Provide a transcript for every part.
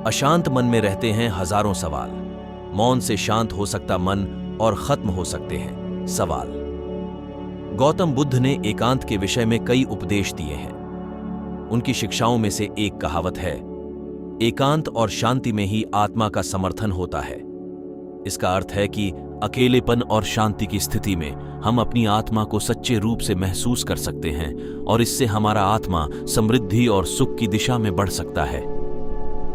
अशांत मन में रहते हैं हजारों सवाल। मौन से शांत हो सकता मन और खत्म हो सकते हैं सवाल। गौतम बुद्ध ने एकांत के विषय में कई उपदेश दिए हैं। उनकी शिक्षाओं में से एक कहावत है, एकांत और शांति में ही आत्मा का समर्थन होता है। इसका अर्थ है कि अकेलेपन और शांति की स्थिति में हम अपनी आत्मा को सच्चे रूप से महसूस कर सकते हैं और इससे हमारा आत्मा समृद्धि और सुख की दिशा में बढ़ सकता है।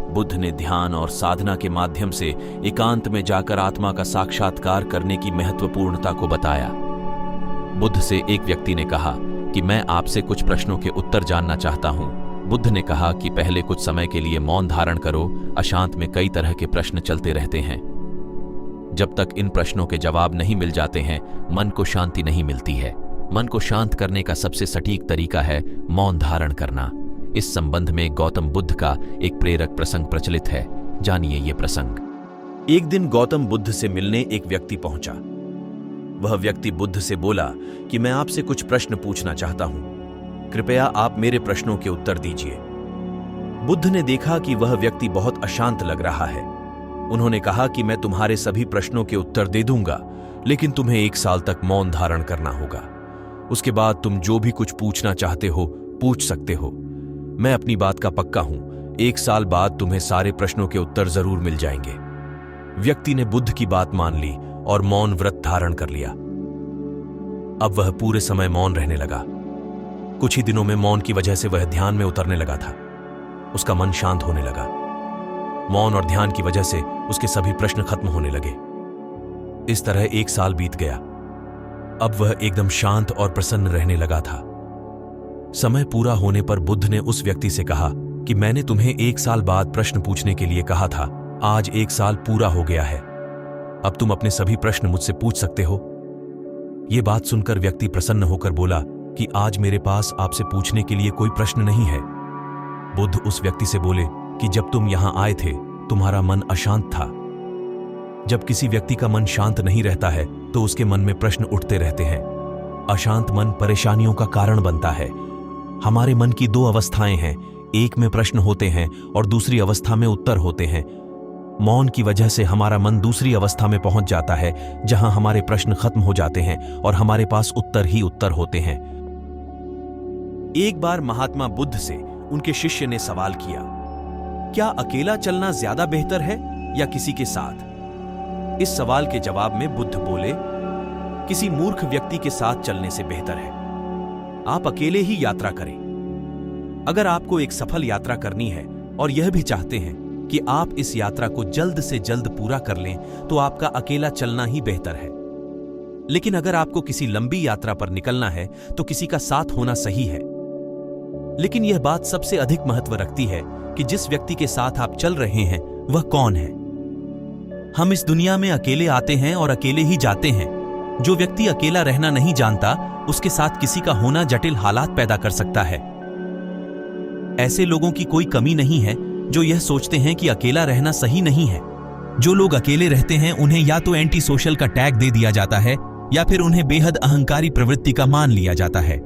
बुद्ध ने ध्यान और साधना के माध्यम से एकांत में जाकर आत्मा का साक्षात्कार करने की महत्वपूर्णता को बताया। बुद्ध से एक व्यक्ति ने कहा कि मैं आपसे कुछ प्रश्नों के उत्तर जानना चाहता हूं। बुद्ध ने कहा कि पहले कुछ समय के लिए मौन धारण करो। अशांत में कई तरह के प्रश्न चलते रहते हैं। जब तक इन प्रश्नों के जवाब नहीं मिल जाते हैं, मन को शांति नहीं मिलती है। मन को शांत करने का सबसे सटीक तरीका है मौन धारण करना। इस संबंध में गौतम बुद्ध का एक प्रेरक प्रसंग प्रचलित है। जानिए ये प्रसंग। एक दिन गौतम बुद्ध से मिलने एक व्यक्ति पहुंचा। वह व्यक्ति बुद्ध से बोला कि मैं आपसे कुछ प्रश्न पूछना चाहता हूं, कृपया आप मेरे प्रश्नों के उत्तर दीजिए। बुद्ध ने देखा कि वह व्यक्ति बहुत अशांत लग रहा है। उन्होंने कहा कि मैं तुम्हारे सभी प्रश्नों के उत्तर दे दूंगा, लेकिन तुम्हें 1 साल तक मौन धारण करना होगा। उसके बाद तुम जो भी कुछ पूछना चाहते हो पूछ सकते हो। मैं अपनी बात का पक्का हूं, 1 साल बाद तुम्हें सारे प्रश्नों के उत्तर जरूर मिल जाएंगे। व्यक्ति ने बुद्ध की बात मान ली और मौन व्रत धारण कर लिया। अब वह पूरे समय मौन रहने लगा। कुछ ही दिनों में मौन की वजह से वह ध्यान में उतरने लगा था। उसका मन शांत होने लगा। मौन और ध्यान की वजह से उसके सभी प्रश्न खत्म होने लगे। इस तरह 1 साल बीत गया। अब वह एकदम शांत और प्रसन्न रहने लगा था। समय पूरा होने पर बुद्ध ने उस व्यक्ति से कहा कि मैंने तुम्हें 1 साल बाद प्रश्न पूछने के लिए कहा था। आज 1 साल पूरा हो गया है। अब तुम अपने सभी प्रश्न मुझसे पूछ सकते हो। यह बात सुनकर व्यक्ति प्रसन्न होकर बोला कि आज मेरे पास आपसे पूछने के लिए कोई प्रश्न नहीं है। बुद्ध उस व्यक्ति से बोले कि जब तुम यहां आए थे तुम्हारा मन अशांत था। जब किसी व्यक्ति का मन शांत नहीं रहता है तो उसके मन में प्रश्न उठते रहते हैं। अशांत मन परेशानियों का कारण बनता है। हमारे मन की 2 अवस्थाएं हैं, एक में प्रश्न होते हैं और दूसरी अवस्था में उत्तर होते हैं। मौन की वजह से हमारा मन दूसरी अवस्था में पहुंच जाता है जहां हमारे प्रश्न खत्म हो जाते हैं और हमारे पास उत्तर ही उत्तर होते हैं। एक बार महात्मा बुद्ध से उनके शिष्य ने सवाल किया, क्या अकेला चलना ज्यादा बेहतर है या किसी के साथ? इस सवाल के जवाब में बुद्ध बोले, किसी मूर्ख व्यक्ति के साथ चलने से बेहतर है आप अकेले ही यात्रा करें। अगर आपको एक सफल यात्रा करनी है और यह भी चाहते हैं कि आप इस यात्रा को जल्द से जल्द पूरा कर लें, तो आपका अकेला चलना ही बेहतर है। लेकिन अगर आपको किसी लंबी यात्रा पर निकलना है तो किसी का साथ होना सही है। लेकिन यह बात सबसे अधिक महत्व रखती है कि जिस व्यक्ति के साथ आप चल रहे हैं वह कौन है। हम इस दुनिया में अकेले आते हैं और अकेले ही जाते हैं। जो व्यक्ति अकेला रहना नहीं जानता, उसके साथ किसी का होना जटिल हालात पैदा कर सकता है। ऐसे लोगों की कोई कमी नहीं है जो यह सोचते हैं कि अकेला रहना सही नहीं है। जो लोग अकेले रहते हैं उन्हें या तो एंटी सोशल का टैग दे दिया जाता है या फिर उन्हें बेहद अहंकारी प्रवृत्ति का मान लिया जाता है।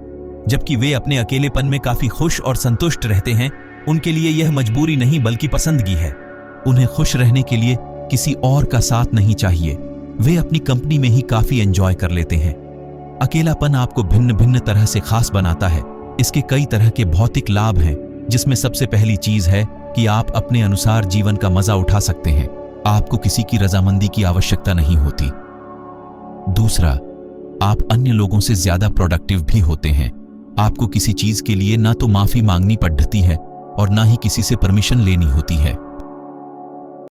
जबकि वे अपने अकेलेपन में काफी खुश और संतुष्ट रहते हैं। उनके लिए यह मजबूरी नहीं बल्कि पसंदगी है। उन्हें खुश रहने के लिए किसी और का साथ नहीं चाहिए। वे अपनी कंपनी में ही काफी एंजॉय कर लेते हैं। अकेलापन आपको भिन्न भिन्न तरह से खास बनाता है। इसके कई तरह के भौतिक लाभ हैं, जिसमें सबसे पहली चीज है कि आप अपने अनुसार जीवन का मजा उठा सकते हैं। आपको किसी की रजामंदी की आवश्यकता नहीं होती। दूसरा, आप अन्य लोगों से ज्यादा प्रोडक्टिव भी होते हैं। आपको किसी चीज के लिए ना तो माफी मांगनी पड़ती है और ना ही किसी से परमिशन लेनी होती है।